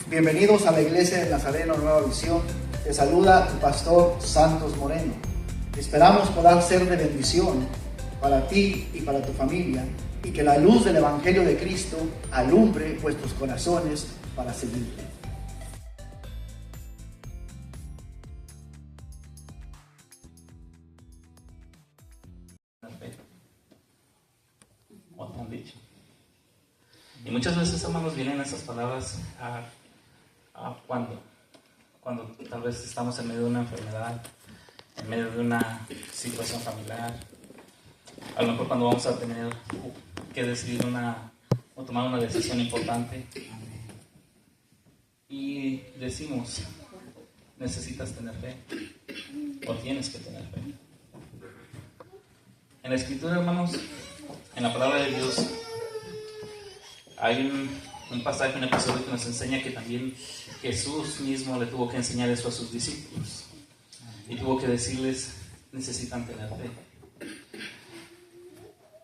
Bienvenidos a la Iglesia de Nazareno Nueva Visión. Te saluda el pastor Santos Moreno. Esperamos poder ser de bendición para ti y para tu familia, y que la luz del Evangelio de Cristo alumbre vuestros corazones para seguirle. Otro han dicho. Y muchas veces, hermanos, vienen esas palabras cuando tal vez estamos en medio de una enfermedad, en medio de una situación familiar, a lo mejor cuando vamos a tener que decidir o tomar una decisión importante, y decimos: necesitas tener fe, o tienes que tener fe. En la Escritura, hermanos, en la palabra de Dios, hay un pasaje, un episodio que nos enseña que también Jesús mismo le tuvo que enseñar eso a sus discípulos, y tuvo que decirles: necesitan tener fe.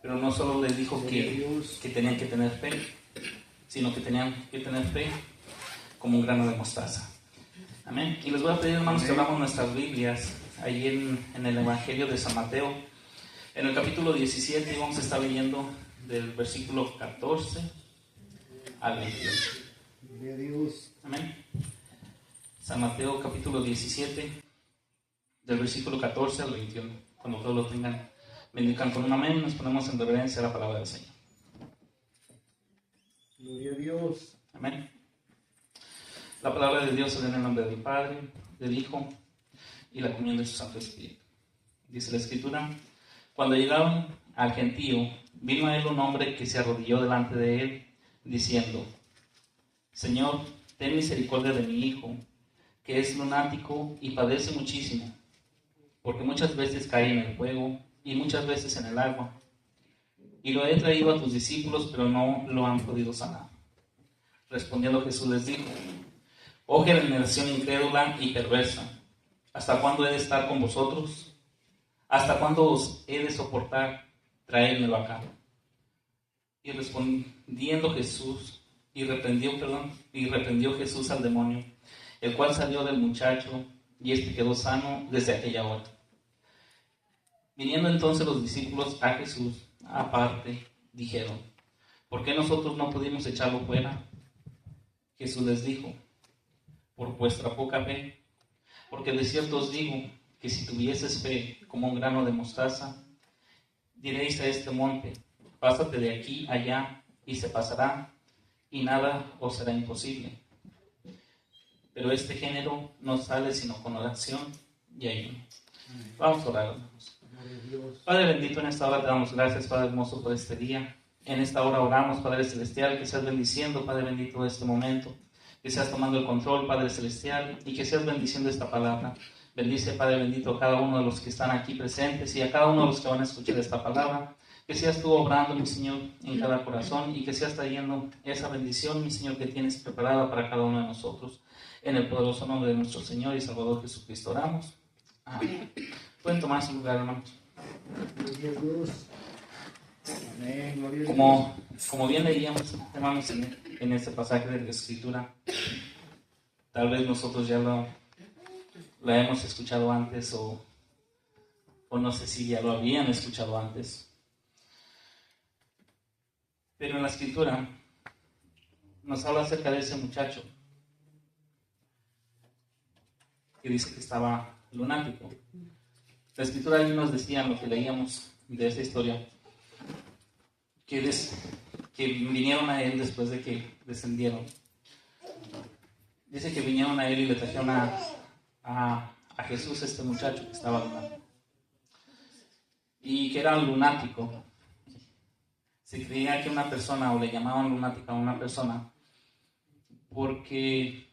Pero no solo les dijo que tenían que tener fe, sino que tenían que tener fe como un grano de mostaza. Amén. Y les voy a pedir, hermanos, que abramos nuestras Biblias ahí en el Evangelio de San Mateo, en el capítulo 17, y vamos a estar leyendo del versículo 14 al 21. Amén. San Mateo capítulo 17, del versículo 14 al 21. Cuando todos lo tengan, bendican con un amén. Nos ponemos en reverencia a la palabra del Señor. Gloria a Dios. Amén. La palabra de Dios se lee en el nombre del Padre, del Hijo y la comunión de su Santo Espíritu. Dice la Escritura: cuando llegaron al gentío, vino a él un hombre que se arrodilló delante de él, diciendo: Señor, ten misericordia de mi hijo, que es lunático y padece muchísimo, porque muchas veces cae en el fuego y muchas veces en el agua. Y lo he traído a tus discípulos, pero no lo han podido sanar. Respondiendo Jesús les dijo: oh generación incrédula y perversa, ¿hasta cuándo he de estar con vosotros? ¿Hasta cuándo os he de soportar? Traédmelo acá. Y respondiendo Jesús, y reprendió Jesús al demonio, el cual salió del muchacho, y éste quedó sano desde aquella hora. Viniendo entonces los discípulos a Jesús aparte, dijeron: ¿por qué nosotros no pudimos echarlo fuera? Jesús les dijo: por vuestra poca fe, porque de cierto os digo que si tuvieses fe como un grano de mostaza, diréis a este monte: pásate de aquí allá, y se pasará, y nada os será imposible. Pero este género no sale sino con oración y ayuno. Vamos a orar, hermanos. Padre bendito, en esta hora te damos gracias, Padre hermoso, por este día. En esta hora oramos, Padre celestial, que seas bendiciendo, Padre bendito, este momento, que seas tomando el control, Padre celestial, y que seas bendiciendo esta palabra. Bendice, Padre bendito, a cada uno de los que están aquí presentes y a cada uno de los que van a escuchar esta palabra. Que seas tú obrando, mi Señor, en cada corazón, y que seas trayendo esa bendición, mi Señor, que tienes preparada para cada uno de nosotros. En el poderoso nombre de nuestro Señor y Salvador Jesucristo oramos. Amén. Pueden tomar su lugar, hermanos. Gloria a Dios. Amén. Gloria a Dios. Como bien leíamos, hermanos, en este pasaje de la Escritura, tal vez nosotros ya la hemos escuchado antes, o no sé si ya lo habían escuchado antes. Pero en la Escritura nos habla acerca de ese muchacho que dice que estaba lunático. La Escritura ahí nos decía, lo que leíamos de esta historia, que vinieron a él después de que descendieron. Dice que vinieron a él y le trajeron a Jesús este muchacho que estaba lunático. Y que era lunático. Se creía que una persona, o le llamaban lunática a una persona, porque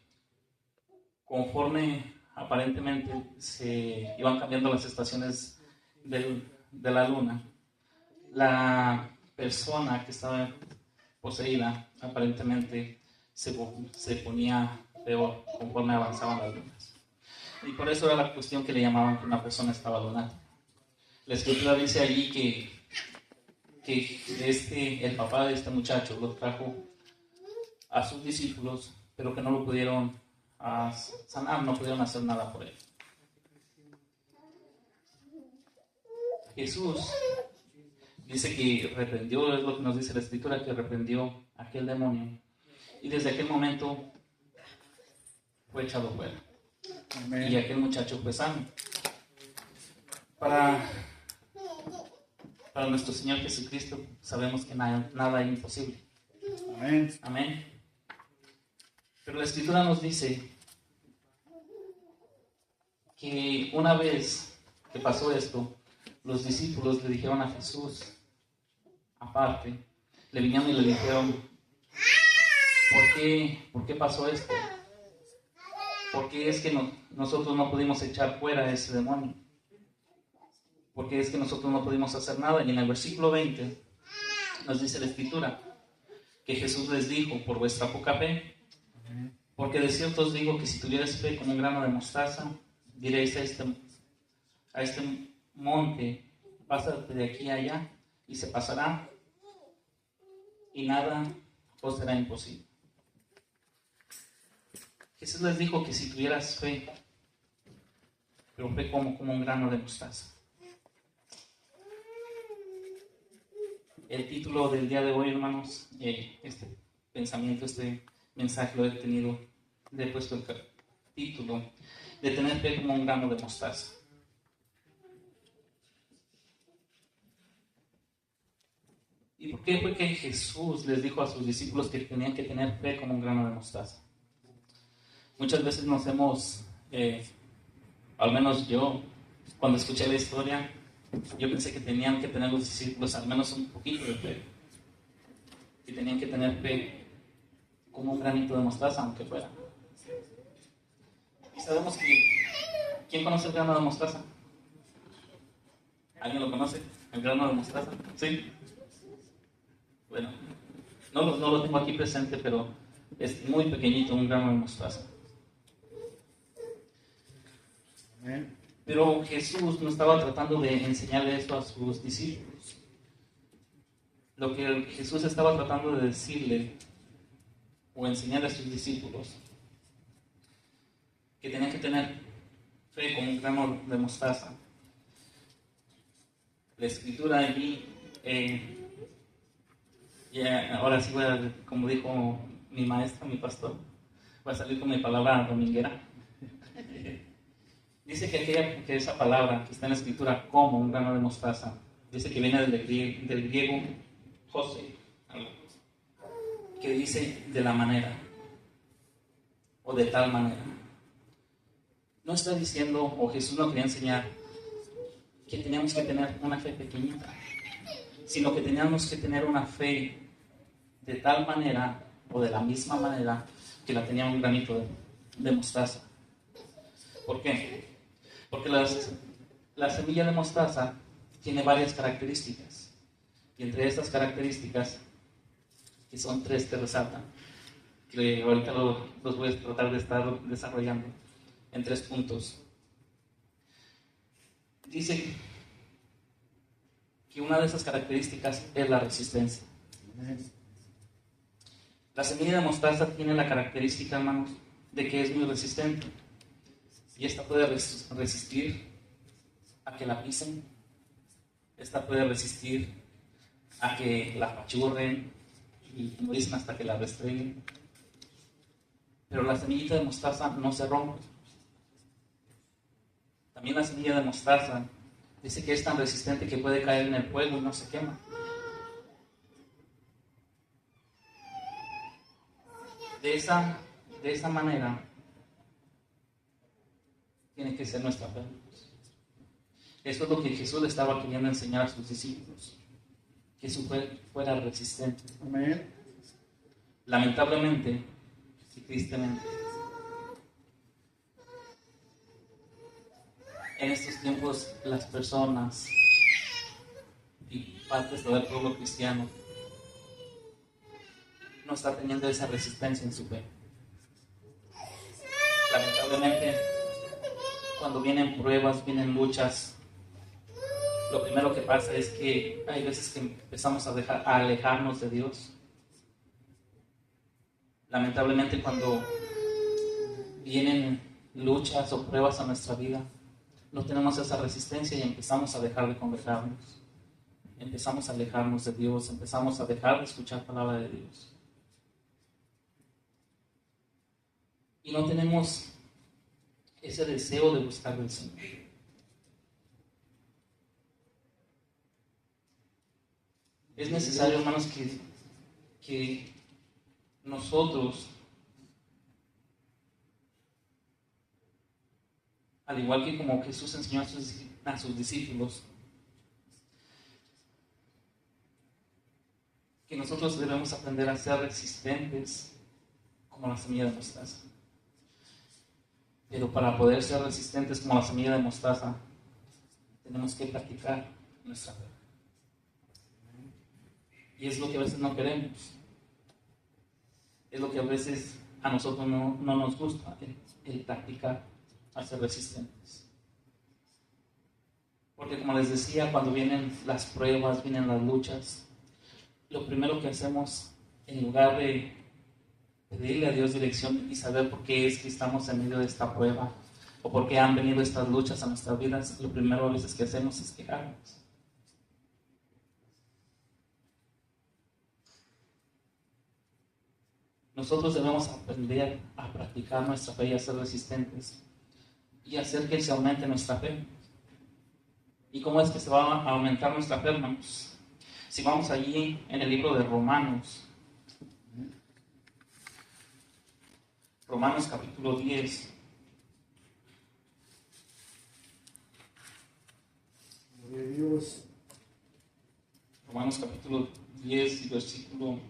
conforme aparentemente se iban cambiando las estaciones de la luna, la persona que estaba poseída aparentemente se ponía peor conforme avanzaban las lunas. Y por eso era la cuestión que le llamaban que una persona estaba lunática. La Escritura dice allí que el papá de este muchacho lo trajo a sus discípulos, pero que no lo pudieron sanar, no pudieron hacer nada por él. Jesús dice que reprendió, es lo que nos dice la Escritura, que reprendió a aquel demonio, y desde aquel momento fue echado fuera. Amén. Y aquel muchacho fue sano. Para nuestro Señor Jesucristo sabemos que nada es imposible. Amén. Amén. Pero la Escritura nos dice que una vez que pasó esto, los discípulos le dijeron a Jesús, aparte, le vinieron y le dijeron, ¿por qué pasó esto? ¿Por qué es que nosotros no pudimos echar fuera a ese demonio? ¿Por qué es que nosotros no pudimos hacer nada? Y en el versículo 20 nos dice la Escritura que Jesús les dijo, por vuestra poca fe, porque de cierto os digo que si tuvierais fe como un grano de mostaza, diréis a este monte, pásate de aquí a allá, y se pasará, y nada os será imposible. Jesús les dijo que si tuvieras fe, pero fe como un grano de mostaza. El título del día de hoy, hermanos, este pensamiento, este mensaje lo le he puesto el título de tener fe como un grano de mostaza. ¿Y por qué fue que Jesús les dijo a sus discípulos que tenían que tener fe como un grano de mostaza? Muchas veces nos hemos, al menos yo, cuando escuché la historia, yo pensé que tenían que tener los discípulos al menos un poquito de fe. Y tenían que tener fe como un granito de mostaza, aunque fuera. Y sabemos que, ¿quién conoce el grano de mostaza? ¿Alguien lo conoce? ¿El grano de mostaza? ¿Sí? Bueno, no lo tengo aquí presente, pero es muy pequeñito, un grano de mostaza. Pero Jesús no estaba tratando de enseñarle esto a sus discípulos. Lo que Jesús estaba tratando de decirle o enseñarle a sus discípulos, que tenían que tener fe como un grano de mostaza. La Escritura allí, ahora sí voy a, como dijo mi maestro, mi pastor, voy a salir con mi palabra dominguera. Dice que esa palabra que está en la Escritura como un grano de mostaza, dice que viene del griego José, que dice de la manera o de tal manera. No está diciendo, o Jesús no quería enseñar, que teníamos que tener una fe pequeñita, sino que teníamos que tener una fe de tal manera o de la misma manera que la tenía un granito de mostaza. ¿Por qué? Porque la semilla de mostaza tiene varias características, y entre estas características, que son 3 que resaltan, que ahorita los voy a tratar de estar desarrollando en 3 puntos. Dice que una de esas características es la resistencia. La semilla de mostaza tiene la característica, hermanos, de que es muy resistente. Y esta puede resistir a que la pisen. Esta puede resistir a que la apachurren y como dicen, hasta que la restreguen. Pero la semillita de mostaza no se rompe. También la semilla de mostaza dice que es tan resistente que puede caer en el fuego y no se quema. De esa manera tiene que ser nuestra fe. Eso es lo que Jesús le estaba queriendo enseñar a sus discípulos, que su fe fuera resistente. Amén. Lamentablemente y tristemente, en estos tiempos las personas y partes del pueblo cristiano no está teniendo esa resistencia en su fe. Lamentablemente, cuando vienen pruebas, vienen luchas, lo primero que pasa es que hay veces que empezamos a alejarnos de Dios. Lamentablemente, cuando vienen luchas o pruebas a nuestra vida, no tenemos esa resistencia y empezamos a dejar de congregarnos. Empezamos a alejarnos de Dios, empezamos a dejar de escuchar palabra de Dios. Y no tenemos ese deseo de buscar al Señor. Es necesario, hermanos, que nosotros, al igual que como Jesús enseñó a sus discípulos, que nosotros debemos aprender a ser resistentes como la semilla de mostaza. Pero para poder ser resistentes como la semilla de mostaza, tenemos que practicar nuestra fe. Y es lo que a veces no queremos. Es lo que a veces a nosotros no nos gusta, el practicar, a ser resistentes. Porque como les decía, cuando vienen las pruebas, vienen las luchas, lo primero que hacemos, en lugar de pedirle a Dios dirección y saber por qué es que estamos en medio de esta prueba o por qué han venido estas luchas a nuestras vidas, lo primero a veces que hacemos es quejarnos. Nosotros debemos aprender a practicar nuestra fe y a ser resistentes y hacer que se aumente nuestra fe. ¿Y cómo es que se va a aumentar nuestra fe, hermanos? Si vamos allí en el libro de Romanos, Romanos capítulo 10. Gloria a Dios. Romanos capítulo 10 y versículo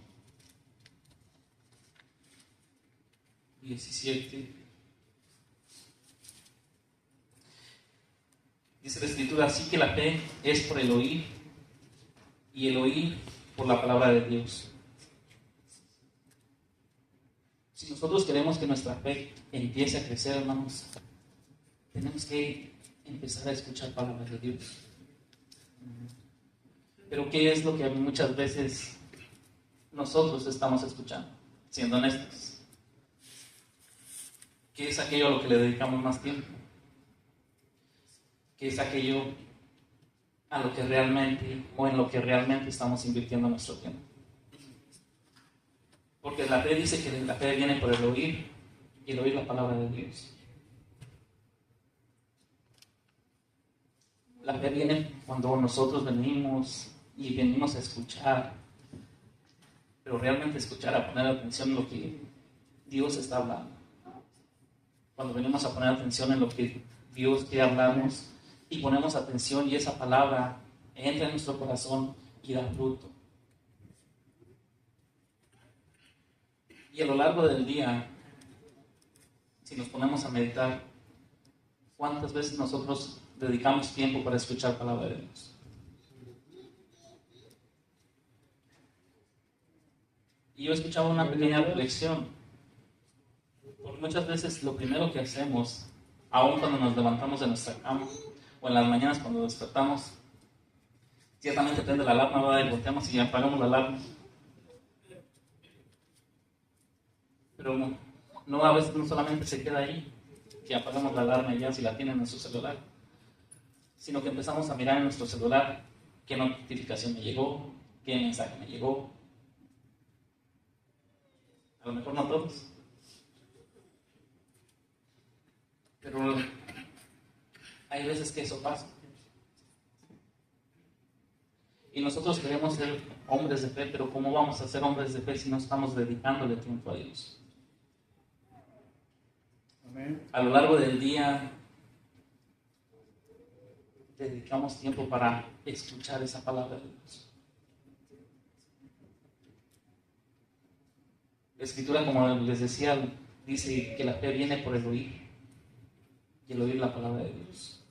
17. Dice la Escritura, así que la fe es por el oír y el oír por la palabra de Dios. Si nosotros queremos que nuestra fe empiece a crecer, hermanos, tenemos que empezar a escuchar palabras de Dios. Pero ¿qué es lo que muchas veces nosotros estamos escuchando? Siendo honestos. ¿Qué es aquello a lo que le dedicamos más tiempo? ¿Qué es aquello a lo que realmente o en lo que realmente estamos invirtiendo nuestro tiempo? Porque la fe dice que la fe viene por el oír y el oír la palabra de Dios. La fe viene cuando nosotros venimos a escuchar, pero realmente escuchar, a poner atención en lo que Dios está hablando. Cuando venimos a poner atención en lo que Dios quiere hablarnos y ponemos atención y esa palabra entra en nuestro corazón y da fruto. Y a lo largo del día, si nos ponemos a meditar, ¿cuántas veces nosotros dedicamos tiempo para escuchar palabra de Dios? Y yo escuchaba una pequeña reflexión, porque muchas veces lo primero que hacemos, aun cuando nos levantamos de nuestra cama, o en las mañanas cuando despertamos, ciertamente prende la alarma, y volteamos y apagamos la alarma. Pero no, a veces no solamente se queda ahí, que apagamos la alarma y ya si la tienen en su celular, sino que empezamos a mirar en nuestro celular qué notificación me llegó, qué mensaje me llegó. A lo mejor no todos, pero hay veces que eso pasa. Y nosotros queremos ser hombres de fe, pero ¿cómo vamos a ser hombres de fe si no estamos dedicándole tiempo a Dios? Amén. A lo largo del día dedicamos tiempo para escuchar esa palabra de Dios. La Escritura, como les decía, dice que la fe viene por el oír y el oír la palabra de Dios.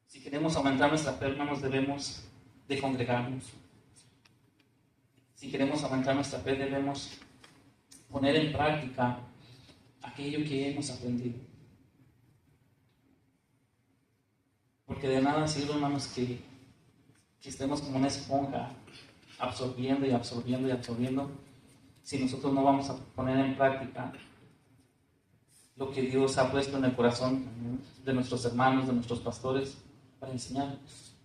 Si queremos aumentar nuestra fe, hermanos, debemos de congregarnos. Si queremos aumentar nuestra fe, debemos poner en práctica aquello que hemos aprendido. Porque de nada sirve, hermanos, que estemos como una esponja absorbiendo y absorbiendo y absorbiendo si nosotros no vamos a poner en práctica lo que Dios ha puesto en el corazón de nuestros hermanos, de nuestros pastores, para enseñarnos.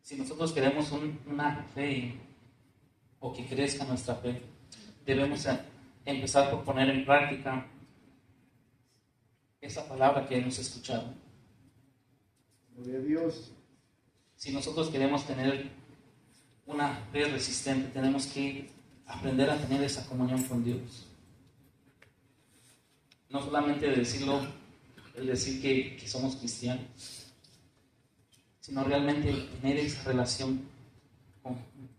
Si nosotros queremos una fe o que crezca nuestra fe, debemos empezar por poner en práctica esa palabra que hemos escuchado. Gloria a Dios. Si nosotros queremos tener una fe resistente, tenemos que aprender a tener esa comunión con Dios. No solamente decirlo, el decir que somos cristianos, sino realmente tener esa relación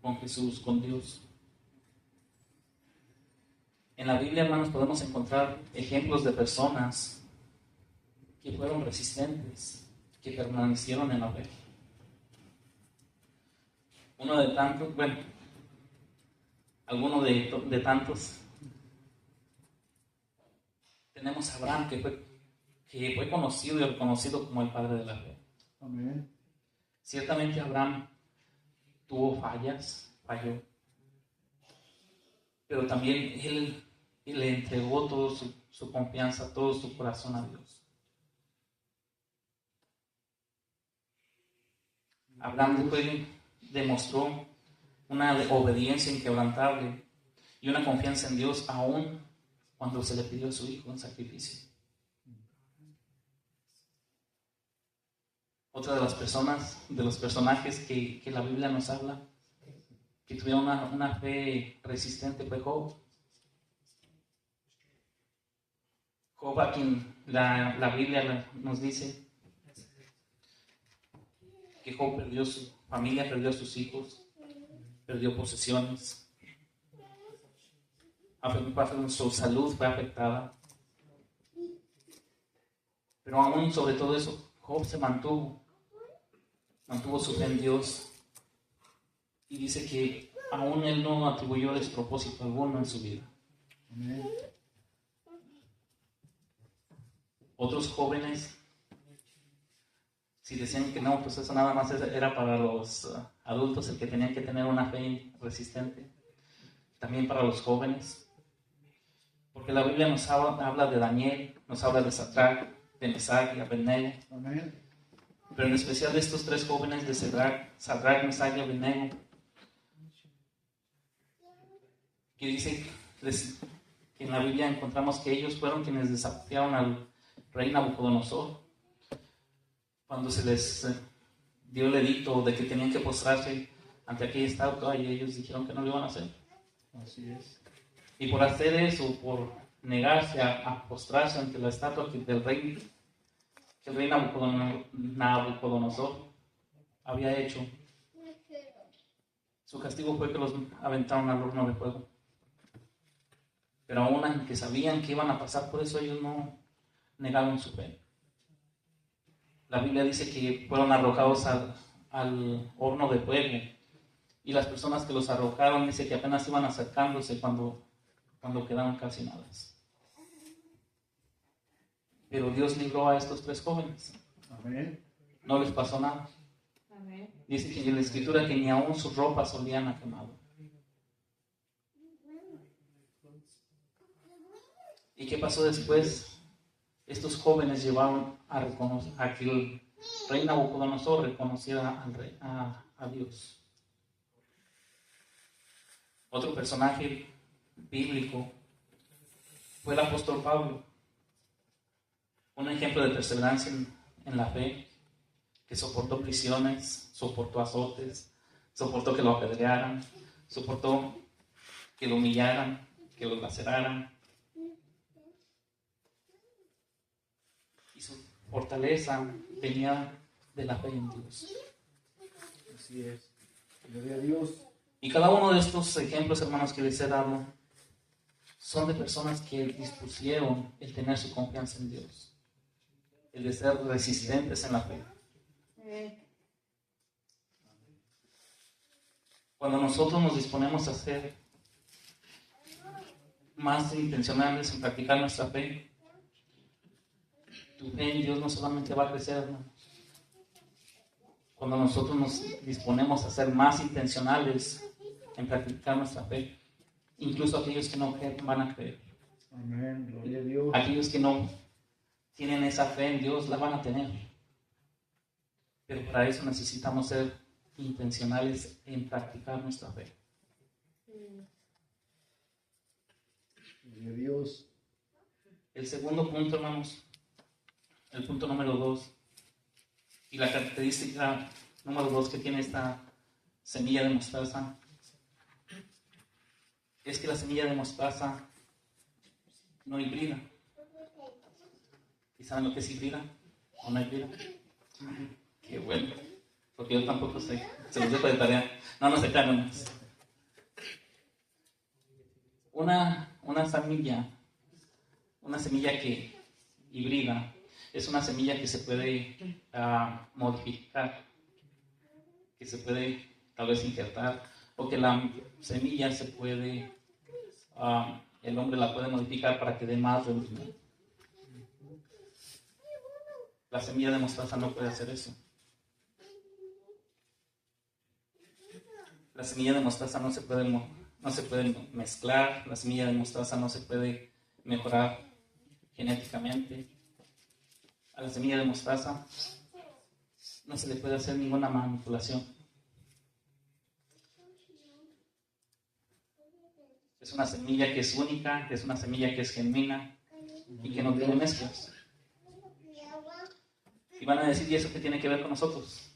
con Jesús, con Dios. En la Biblia, hermanos, podemos encontrar ejemplos de personas que fueron resistentes, que permanecieron en la fe. Uno de tantos, bueno, alguno de tantos, tenemos a Abraham, que fue conocido y reconocido como el padre de la fe. Amén. Ciertamente Abraham tuvo falló, pero también él le entregó toda su confianza, todo su corazón a Dios. Abraham demostró una obediencia inquebrantable y una confianza en Dios aún cuando se le pidió a su hijo en sacrificio. Otra de las personas, de los personajes que la Biblia nos habla, que tuvieron una fe resistente, fue Job. Job, a quien la Biblia nos dice que Job perdió su familia, perdió a sus hijos, perdió posesiones, su salud fue afectada. Pero aún sobre todo eso, Job se mantuvo su fe en Dios. Y dice que aún él no atribuyó despropósito alguno en su vida. Amén. Otros jóvenes, si decían que no, pues eso nada más era para los adultos, el que tenían que tener una fe resistente. También para los jóvenes. Porque la Biblia nos habla de Daniel, nos habla de Sadrach, de Mesach y Abednego. Amén. Pero en especial de estos tres jóvenes de Sadrach, Mesach y Abednego, que dice que en la Biblia encontramos que ellos fueron quienes desafiaron al rey Nabucodonosor cuando se les dio el edicto de que tenían que postrarse ante aquella estatua, y ellos dijeron que no lo iban a hacer. Así es. Y por hacer eso, por negarse a postrarse ante la estatua del rey, que el rey Nabucodonosor había hecho, su castigo fue que los aventaron al horno de fuego. Pero aún aunque sabían que iban a pasar por eso, ellos no negaron su fe. La Biblia dice que fueron arrojados al horno de fuego, y las personas que los arrojaron dice que apenas iban acercándose cuando quedaron calcinadas. Pero Dios libró a estos tres jóvenes. Amén. No les pasó nada. Amén. Dice que en la Escritura que ni aún sus ropas olían a quemado. ¿Y qué pasó después? Estos jóvenes llevaron a que el rey Nabucodonosor reconociera a Dios. Otro personaje bíblico fue el apóstol Pablo, un ejemplo de perseverancia en la fe, que soportó prisiones, soportó azotes, soportó que lo apedrearan, soportó que lo humillaran, que lo laceraran. Y su fortaleza venía de la fe en Dios. Así es. Gloria a Dios. Y cada uno de estos ejemplos, hermanos, que les he dado, son de personas que dispusieron el tener su confianza en Dios, el de ser resistentes en la fe. Cuando nosotros nos disponemos a ser más intencionales en practicar nuestra fe, tu fe en Dios no solamente va a crecer, hermanos. cuando nosotros nos disponemos a ser más intencionales en practicar nuestra fe, incluso aquellos que no van a creer. Amén, gloria a Dios. Aquellos que no tienen esa fe en Dios la van a tener. Pero para eso necesitamos ser intencionales en practicar nuestra fe. Gloria a Dios. El segundo punto, hermanos, el punto número 2, y la característica número 2 que tiene esta semilla de mostaza, es que la semilla de mostaza no hibrida. ¿Y saben lo que es hibrida o no hibrida? Qué bueno, porque yo tampoco sé, se los dejo de tarea. No se cagan. Una semilla que hibrida es una semilla que se puede modificar, que se puede tal vez injertar, o que la semilla se puede, el hombre la puede modificar para que dé más rendimiento. La semilla de mostaza no puede hacer eso. La semilla de mostaza no se puede mezclar, la semilla de mostaza no se puede mejorar genéticamente. A la semilla de mostaza no se le puede hacer ninguna manipulación. Es una semilla que es única, es una semilla que es genuina y que no tiene mezclas. Y van a decir, ¿y eso qué tiene que ver con nosotros?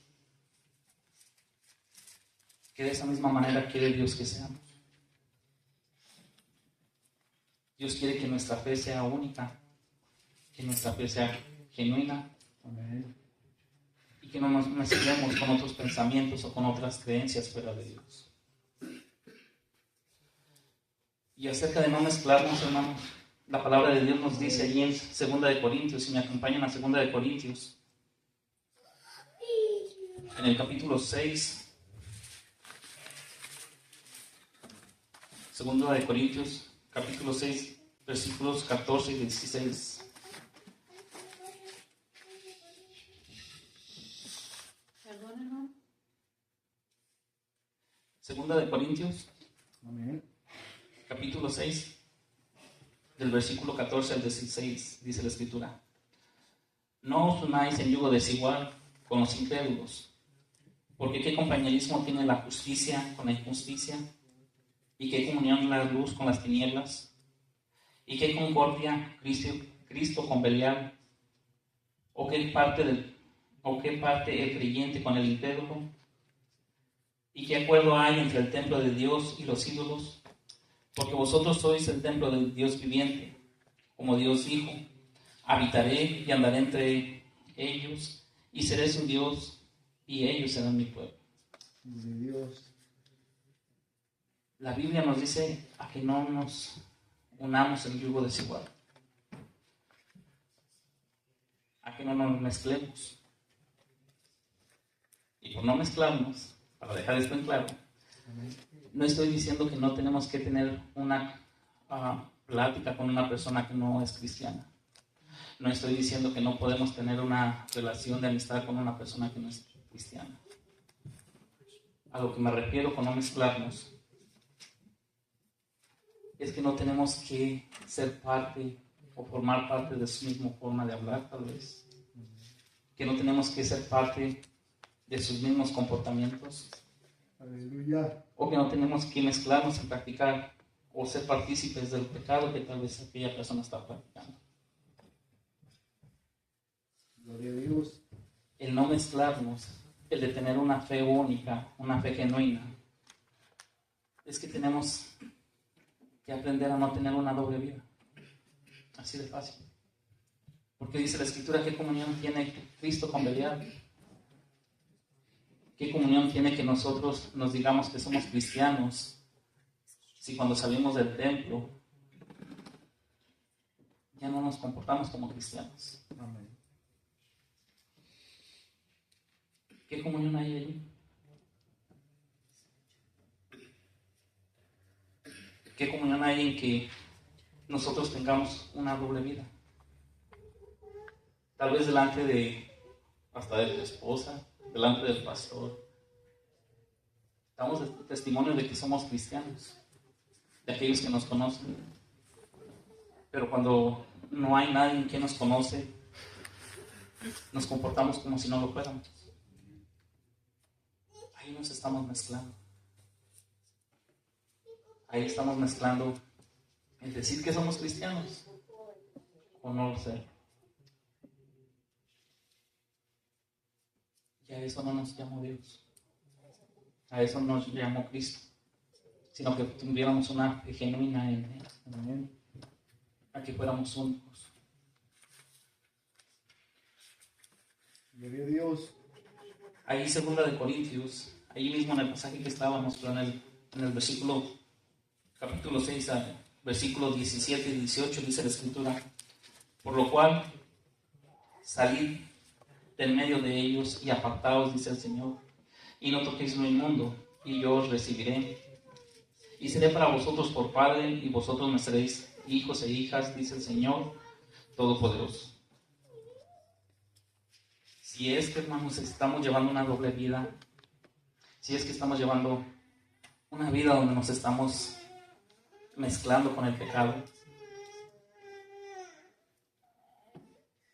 Que de esa misma manera quiere Dios que seamos. Dios quiere que nuestra fe sea única, que nuestra fe sea genuina. Amén. Y que no nos mezclemos con otros pensamientos o con otras creencias fuera de Dios. Y acerca de no mezclarnos, hermanos, la palabra de Dios nos dice allí en 2 de Corintios, si me acompañan a 2 de Corintios, en el capítulo 6, 2 de Corintios, capítulo 6, versículos 14 y 16. Segunda de Corintios, Amén. capítulo 6, del versículo 14 al 16, dice la Escritura: No os unáis en yugo desigual con los incrédulos, porque ¿qué compañerismo tiene la justicia con la injusticia? ¿Y qué comunión la luz con las tinieblas? ¿Y qué concordia Cristo con Belial? ¿O qué parte el creyente con el incrédulo? ¿Y qué acuerdo hay entre el templo de Dios y los ídolos? Porque vosotros sois el templo del Dios viviente. Como Dios dijo, habitaré y andaré entre ellos, y seré su Dios, y ellos serán mi pueblo. Dios. La Biblia nos dice a que no nos unamos en yugo desigual, a que no nos mezclemos. Y por no mezclarnos, para dejar esto en claro, no estoy diciendo que no tenemos que tener una plática con una persona que no es cristiana. No estoy diciendo que no podemos tener una relación de amistad con una persona que no es cristiana. A lo que me refiero con no mezclarnos es que no tenemos que ser parte o formar parte de su misma forma de hablar, tal vez. Que no tenemos que ser parte de sus mismos comportamientos. Aleluya. O que no tenemos que mezclarnos en practicar o ser partícipes del pecado que tal vez aquella persona está practicando. Gloria a Dios. El no mezclarnos, el de tener una fe única, una fe genuina, es que tenemos que aprender a no tener una doble vida. Así de fácil. Porque dice la Escritura, ¿qué comunión tiene Cristo con Belial? ¿Qué comunión tiene que nosotros nos digamos que somos cristianos si cuando salimos del templo ya no nos comportamos como cristianos? Amén. ¿Qué comunión hay allí? ¿Qué comunión hay en que nosotros tengamos una doble vida? Tal vez delante de hasta de tu esposa, delante del pastor. Damos testimonio de que somos cristianos, de aquellos que nos conocen. Pero cuando no hay nadie que nos conoce, nos comportamos como si no lo fuéramos. Ahí nos estamos mezclando. Ahí estamos mezclando el decir que somos cristianos o no lo ser. Y a eso no nos llamó Dios. A eso nos llamó Cristo. Sino que tuviéramos una fe genuina en Él. A que fuéramos únicos. Gloria a Dios. Ahí 2 de Corintios, ahí mismo en el pasaje que estábamos, pero en el versículo, capítulo 6, versículos 17 y 18, dice la Escritura: por lo cual, salid del medio de ellos y apartaos, dice el Señor, y no toquéis lo inmundo, y yo os recibiré. Y seré para vosotros por Padre, y vosotros me seréis hijos e hijas, dice el Señor Todopoderoso. Si es que, hermanos, estamos llevando una doble vida, si es que estamos llevando una vida donde nos estamos mezclando con el pecado,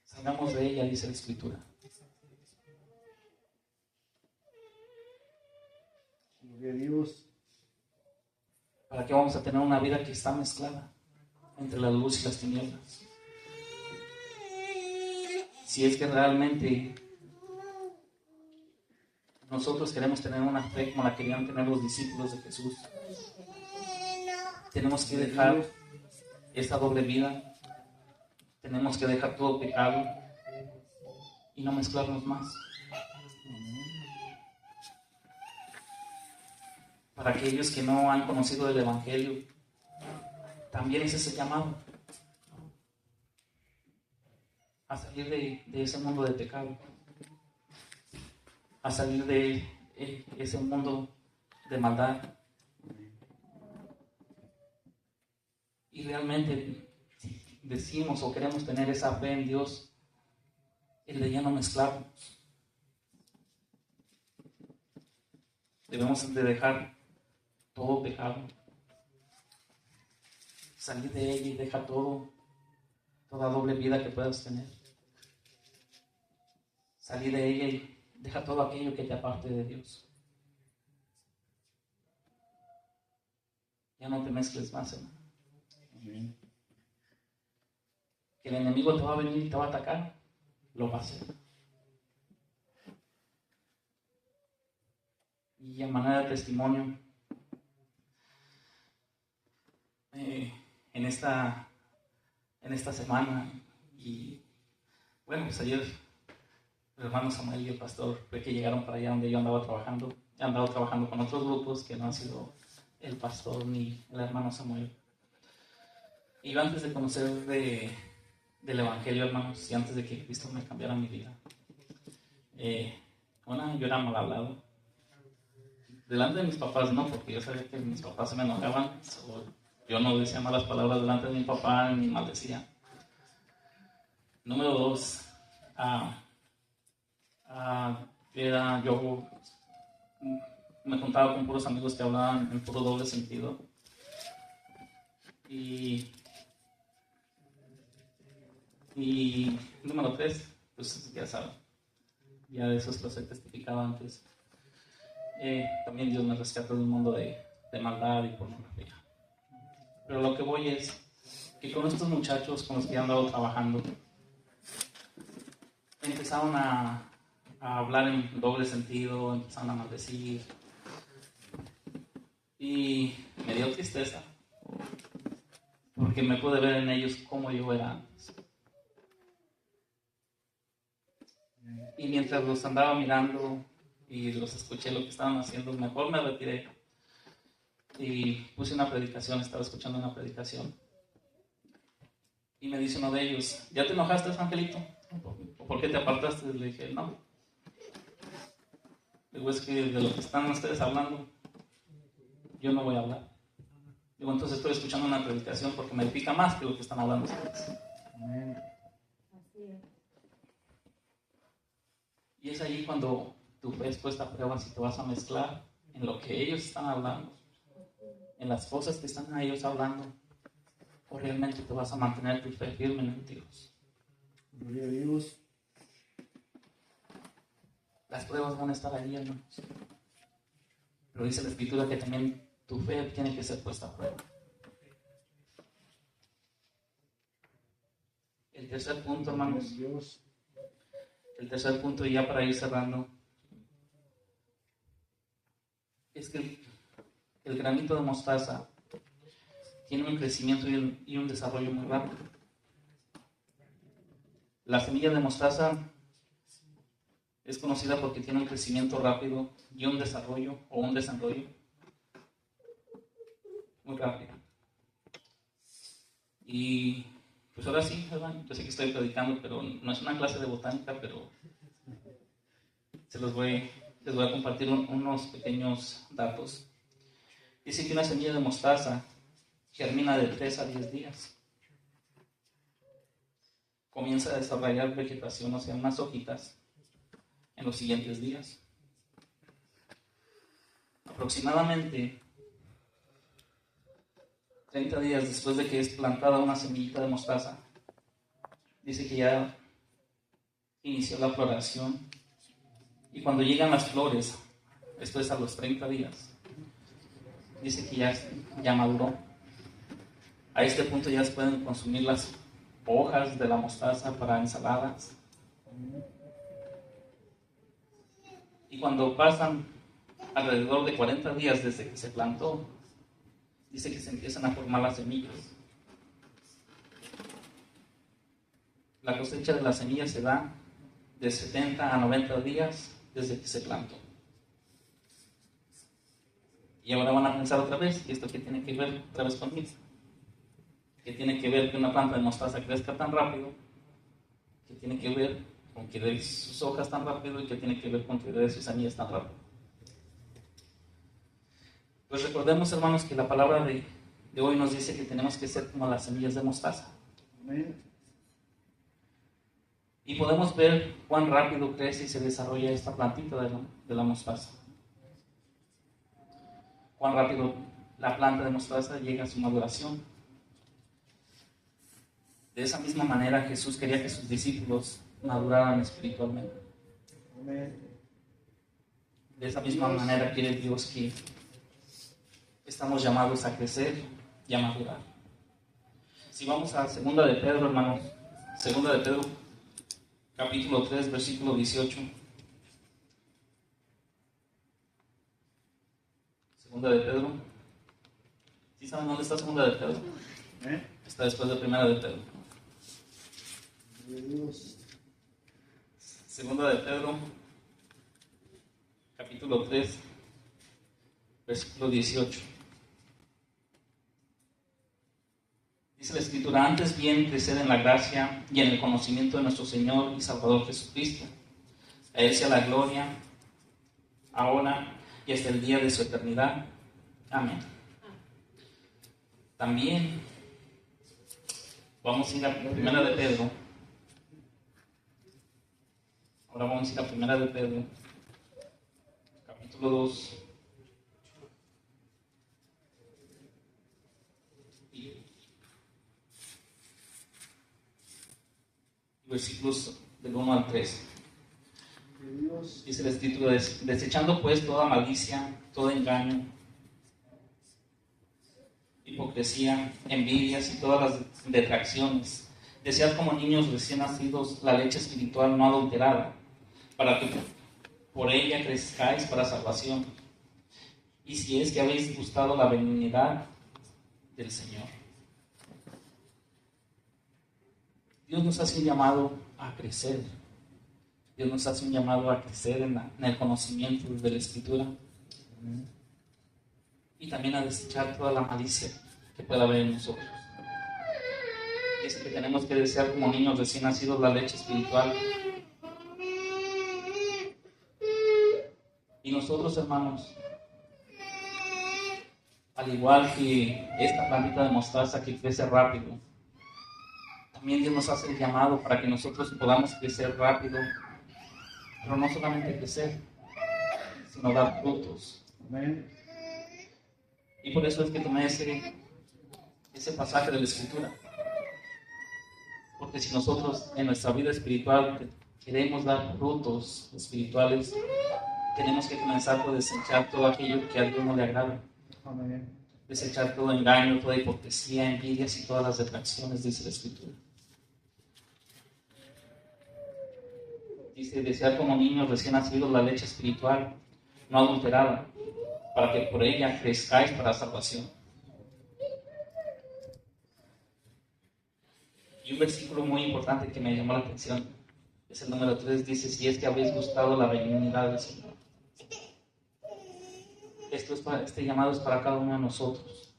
salgamos de ella, dice la Escritura. Gloria a Dios. ¿Para qué vamos a tener una vida que está mezclada entre la luz y las tinieblas? Si es que realmente nosotros queremos tener una fe como la querían tener los discípulos de Jesús, tenemos que dejar esta doble vida, tenemos que dejar todo pecado y no mezclarnos más. Para aquellos que no han conocido el Evangelio, también es ese llamado a salir de ese mundo de pecado, a salir de ese mundo de maldad. Y realmente, si decimos o queremos tener esa fe en Dios, el de ya no mezclarnos. Debemos de dejar todo pecado, salir de ella y deja toda doble vida que puedas tener. Salir de ella y deja todo aquello que te aparte de Dios. Ya no te mezcles más, hermano. Amén. Que el enemigo te va a venir y te va a atacar, lo va a hacer. Y a manera de testimonio, en esta semana, y bueno, pues ayer el hermano Samuel y el pastor fue que llegaron para allá donde yo andaba trabajando. He andado trabajando con otros grupos que no han sido el pastor ni el hermano Samuel. Y yo, antes de conocer del Evangelio, hermanos, y antes de que Cristo me cambiara mi vida, yo era mal hablado delante de mis papás, no, porque yo sabía que mis papás se me enojaban. Yo no decía malas palabras delante de mi papá, ni maldecía. Número 2, yo me juntaba con puros amigos que hablaban en puro doble sentido. Y número 3, pues ya saben, ya de esos los he testificado antes. También Dios me rescató de un mundo de maldad y pornografía. Pero lo que voy es que con estos muchachos con los que he andado trabajando, empezaron a hablar en doble sentido, empezaron a maldecir. Y me dio tristeza, porque me pude ver en ellos como yo era antes. Y mientras los andaba mirando y los escuché lo que estaban haciendo, mejor me retiré y puse una predicación, estaba escuchando una predicación. Y me dice uno de ellos: ¿ya te enojaste, Angelito? ¿Por qué te apartaste? Le dije: no. Digo, es que de lo que están ustedes hablando, yo no voy a hablar. Digo, entonces estoy escuchando una predicación porque me edifica más que lo que están hablando ustedes. Amén. Y es ahí cuando tu fe es puesta a prueba si te vas a mezclar en lo que ellos están hablando, en las cosas que están a ellos hablando, o realmente te vas a mantener tu fe firme en Dios. Gloria a Dios. Las pruebas van a estar ahí, hermanos. Pero dice la Escritura que también tu fe tiene que ser puesta a prueba. El tercer punto, hermanos. El tercer punto, y ya para ir cerrando, es que el granito de mostaza tiene un crecimiento y un desarrollo muy rápido. La semilla de mostaza es conocida porque tiene un crecimiento rápido y un desarrollo muy rápido. Y pues ahora sí, ¿verdad? Yo sé que estoy predicando, pero no es una clase de botánica, pero les voy a compartir unos pequeños datos. Dice que una semilla de mostaza germina de 3 a 10 días. Comienza a desarrollar vegetación, o sea, unas hojitas, en los siguientes días. Aproximadamente 30 días después de que es plantada una semillita de mostaza, dice que ya inició la floración, y cuando llegan las flores, esto es a los 30 días, dice que ya maduró. A este punto ya se pueden consumir las hojas de la mostaza para ensaladas. Y cuando pasan alrededor de 40 días desde que se plantó, dice que se empiezan a formar las semillas. La cosecha de las semillas se da de 70 a 90 días desde que se plantó. Y ahora van a pensar otra vez, ¿y esto qué tiene que ver otra vez conmigo? ¿Qué tiene que ver que una planta de mostaza crezca tan rápido? ¿Qué tiene que ver con que dé sus hojas tan rápido? ¿Y qué tiene que ver con que dé sus semillas tan rápido? Pues recordemos, hermanos, que la palabra de hoy nos dice que tenemos que ser como las semillas de mostaza. Amén. Y podemos ver cuán rápido crece y se desarrolla esta plantita de la mostaza. Cuán rápido la planta de mostaza llega a su maduración. De esa misma manera Jesús quería que sus discípulos maduraran espiritualmente. Amén. De esa misma manera quiere Dios que estamos llamados a crecer y a madurar. Si vamos a 2 de Pedro, hermanos, 2 de Pedro, capítulo 3, versículo 18. 2 de Pedro. ¿Sí saben dónde está 2 de Pedro? Está después de 1 de Pedro. 2 de Pedro, capítulo 3, versículo 18. Dice la Escritura: antes bien crecer en la gracia y en el conocimiento de nuestro Señor y Salvador Jesucristo. A Él sea la gloria, ahora y hasta el día de su eternidad. Amén. También vamos a ir a 1 de Pedro. Ahora vamos a ir a 1 de Pedro, capítulo 2. Versículos del 1 al 3. Dice la Escritura: desechando pues toda malicia, todo engaño, hipocresía, envidias y todas las detracciones, desead como niños recién nacidos la leche espiritual no adulterada, para que por ella crezcáis para salvación, y si es que habéis gustado la benignidad del Señor. Dios nos hace un llamado a crecer. Dios nos hace un llamado a crecer en el conocimiento de la Escritura. Y también a desechar toda la malicia que pueda haber en nosotros. Dice que tenemos que desear como niños recién nacidos la leche espiritual. Y nosotros, hermanos, al igual que esta plantita de mostaza que crece rápido, también Dios nos hace el llamado para que nosotros podamos crecer rápido, pero no solamente crecer, sino dar frutos. Amén. Y por eso es que tomé ese pasaje de la Escritura. Porque si nosotros en nuestra vida espiritual queremos dar frutos espirituales, tenemos que comenzar por desechar todo aquello que a Dios no le agrada. Amén. Desechar todo engaño, toda hipocresía, envidias y todas las detracciones, dice la Escritura. Dice, desear como niños recién nacidos la leche espiritual, no adulterada, para que por ella crezcáis para salvación. Y un versículo muy importante que me llamó la atención es el número 3, dice, si es que habéis gustado la benignidad del Señor. Este llamado es para cada uno de nosotros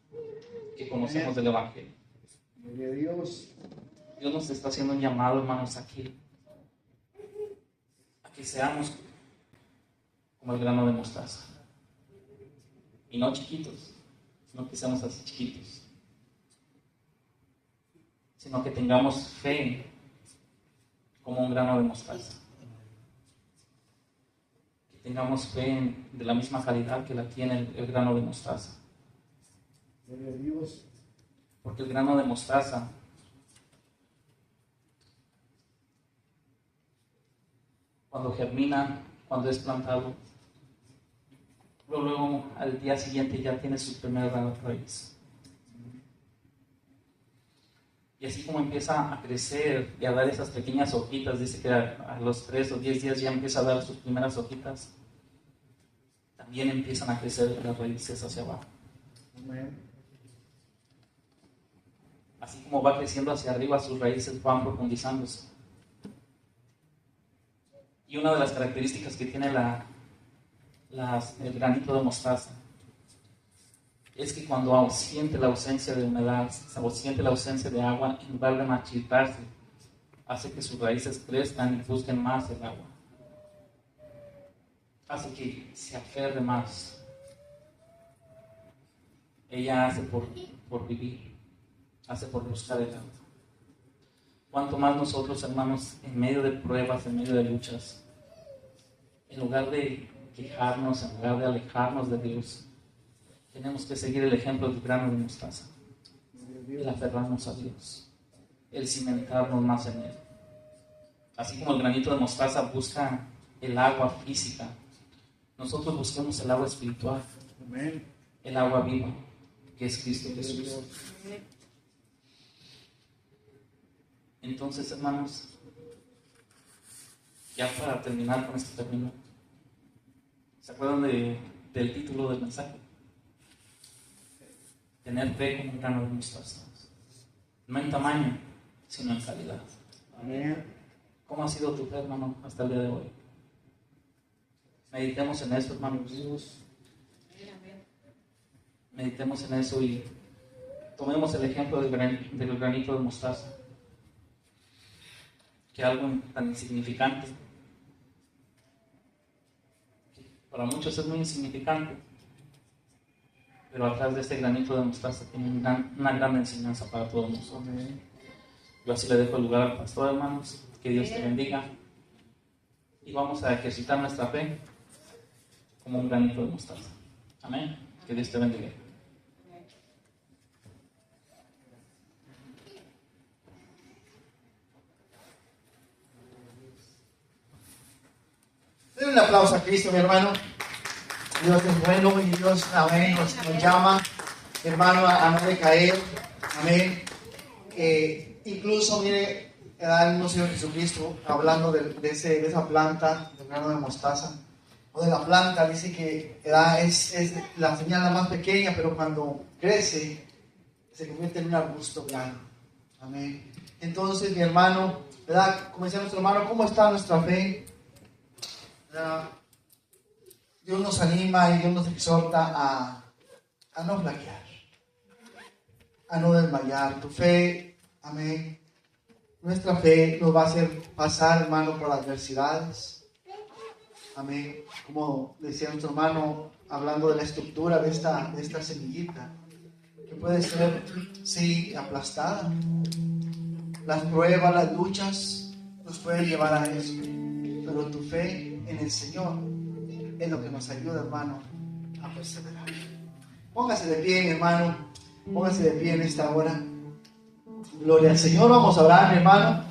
que conocemos del Evangelio. Gloria a Dios. Dios nos está haciendo un llamado, hermanos, aquí, a que seamos como el grano de mostaza. Y no chiquitos, no que seamos así chiquitos, sino que tengamos fe como un grano de mostaza. Que tengamos fe de la misma calidad que la tiene el grano de mostaza. Gloria a Dios. Porque el grano de mostaza cuando germina, cuando es plantado, luego al día siguiente ya tiene su primera raíz. Y así como empieza a crecer y a dar esas pequeñas hojitas, dice que a los 3 o 10 días ya empieza a dar sus primeras hojitas, también empiezan a crecer las raíces hacia abajo. Amén. Así como va creciendo hacia arriba, sus raíces van profundizándose. Y una de las características que tiene el granito de mostaza es que cuando siente la ausencia de humedad o siente la ausencia de agua, en lugar de marchitarse, hace que sus raíces crezcan y busquen más el agua. Hace que se aferre más. Ella hace por vivir, hace por buscar el agua. Cuanto más nosotros, hermanos, en medio de pruebas, en medio de luchas, en lugar de quejarnos, en lugar de alejarnos de Dios, tenemos que seguir el ejemplo del grano de mostaza, el aferrarnos a Dios, el cimentarnos más en Él. Así como el granito de mostaza busca el agua física, nosotros busquemos el agua espiritual, Amén. el agua viva, que es Cristo Jesús. Entonces, hermanos, ya para terminar con este término, ¿se acuerdan del título del mensaje? Tener fe como un grano de mostaza. No en tamaño, sino en calidad. Amén. ¿Cómo ha sido tu fe, hermano, hasta el día de hoy? Meditemos en eso, hermanos. Meditemos en eso y tomemos el ejemplo del granito de mostaza. Que algo tan insignificante, que para muchos es muy insignificante, pero atrás de este granito de mostaza tiene una gran enseñanza para todos nosotros. Amén. Yo así le dejo el lugar al pastor, hermanos. Que Dios te bendiga. Y vamos a ejercitar nuestra fe como un granito de mostaza. Amén. Que Dios te bendiga. Den un aplauso a Cristo, mi hermano. Dios es bueno y Dios, amén, nos llama, hermano, a no decaer. Amén. Incluso, mire, el mismo Señor Jesucristo, hablando de esa planta, del grano de mostaza, o de la planta, dice que es la semilla más pequeña, pero cuando crece, se convierte en un arbusto grande. Amén. Entonces, mi hermano, ¿verdad? Como decía nuestro hermano, ¿cómo está nuestra fe? Dios nos anima y Dios nos exhorta a no flaquear, a no desmayar. Tu fe, amén. Nuestra fe nos va a hacer pasar, hermano, por adversidades. Amén. Como decía nuestro hermano, hablando de la estructura de esta semillita, que puede ser, sí, aplastada. Las pruebas, las luchas nos pueden llevar a eso. Pero tu fe en el Señor es lo que nos ayuda, hermano, a perseverar. Póngase de pie, mi hermano. Póngase de pie en esta hora. Gloria al Señor. Vamos a orar, mi hermano.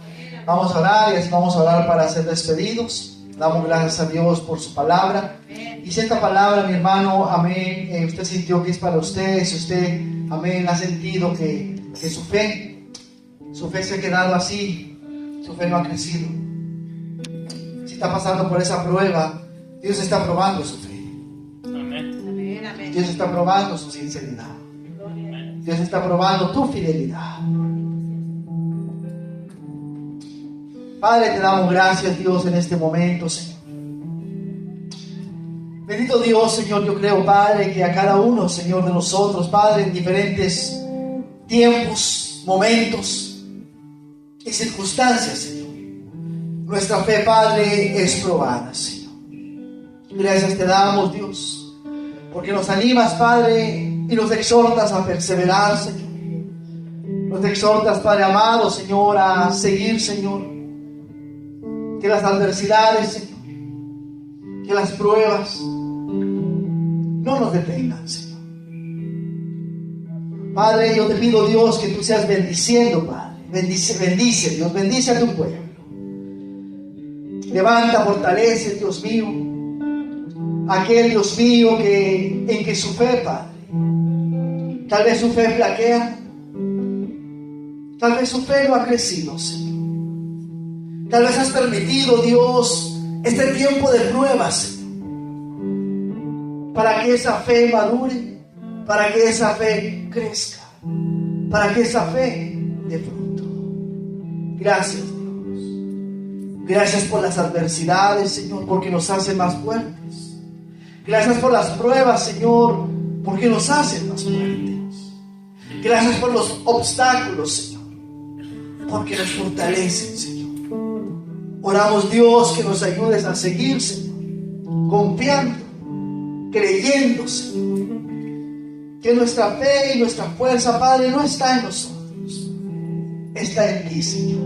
Vamos a orar y así vamos a orar para ser despedidos. Damos gracias a Dios por su palabra. Y si esta palabra, mi hermano, amén, usted sintió que es para usted, si usted, amén, ha sentido que su fe se ha quedado así, su fe no ha crecido. Si está pasando por esa prueba, Dios está probando su fe. Amén. Dios está probando su sinceridad. Dios está probando tu fidelidad. Padre, te damos gracias, Dios, en este momento, Señor. Bendito Dios, Señor, yo creo, Padre, que a cada uno, Señor, de nosotros, Padre, en diferentes tiempos, momentos y circunstancias, Señor, nuestra fe, Padre, es probada, Señor. Gracias te damos, Dios, porque nos animas, Padre, y nos exhortas a perseverar, Señor. Nos exhortas, Padre amado, Señor, a seguir, Señor. Que las adversidades, Señor, que las pruebas no nos detengan, Señor. Padre, yo te pido, Dios, que tú seas bendiciendo, Padre. Bendice, Dios, bendice a tu pueblo. Levanta, fortalece, Dios mío, aquel, Dios mío, en que su fe, Padre, tal vez su fe flaquea, tal vez su fe no ha crecido, Señor. Tal vez has permitido, Dios, este tiempo de pruebas, Señor, para que esa fe madure, para que esa fe crezca, para que esa fe dé fruto. Gracias, Dios. Gracias por las adversidades, Señor, porque nos hacen más fuertes. Gracias por las pruebas, Señor, porque nos hacen más fuertes. Gracias por los obstáculos, Señor, porque nos fortalecen, Señor. Oramos, Dios, que nos ayudes a seguir, Señor, confiando, creyendo, Señor, que nuestra fe y nuestra fuerza, Padre, no está en nosotros, está en ti, Señor.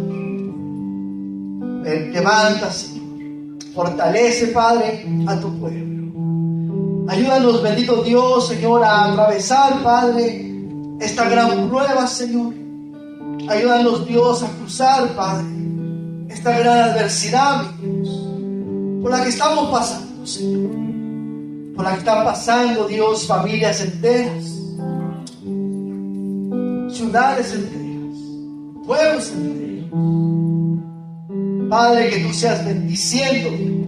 Levanta, Señor, fortalece, Padre, a tu pueblo. Ayúdanos, bendito Dios, Señor, a atravesar, Padre, esta gran prueba, Señor. Ayúdanos, Dios, a cruzar, Padre, esta gran adversidad, mi Dios, por la que estamos pasando, Señor, por la que están pasando, Dios, familias enteras, ciudades enteras, pueblos enteros. Padre, que tú seas bendiciendo, Dios,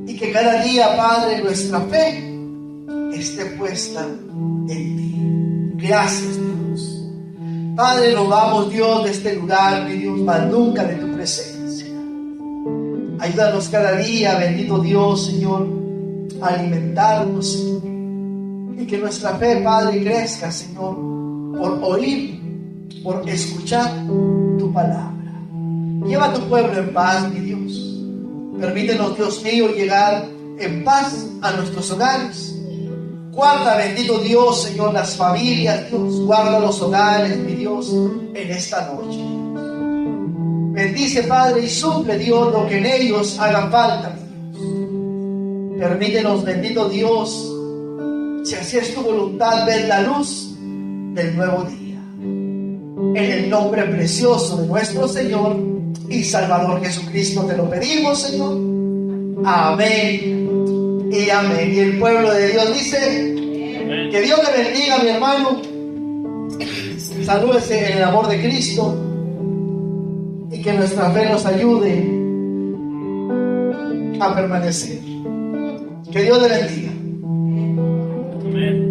y que cada día, Padre, nuestra fe esté puesta en ti. Gracias, Dios. Padre, nos vamos, Dios, de este lugar, mi Dios, mas nunca de tu presencia. Ayúdanos cada día, bendito Dios, Señor, a alimentarnos, Señor, y que nuestra fe, Padre, crezca, Señor, por oír, por escuchar tu palabra. Lleva a tu pueblo en paz, mi Dios. Permítenos, Dios mío, llegar en paz a nuestros hogares. Guarda, bendito Dios, Señor, las familias, Dios. Guarda los hogares, mi Dios, en esta noche. Bendice, Padre, y suple, Dios, lo que en ellos haga falta, mi Dios. Permítenos, bendito Dios, si así es tu voluntad, ver la luz del nuevo día. En el nombre precioso de nuestro Señor y Salvador Jesucristo te lo pedimos, Señor. Amén y amén. Y el pueblo de Dios dice: amén. Que Dios le bendiga, mi hermano. Salúdese en el amor de Cristo y que nuestra fe nos ayude a permanecer. Que Dios le bendiga. Amén.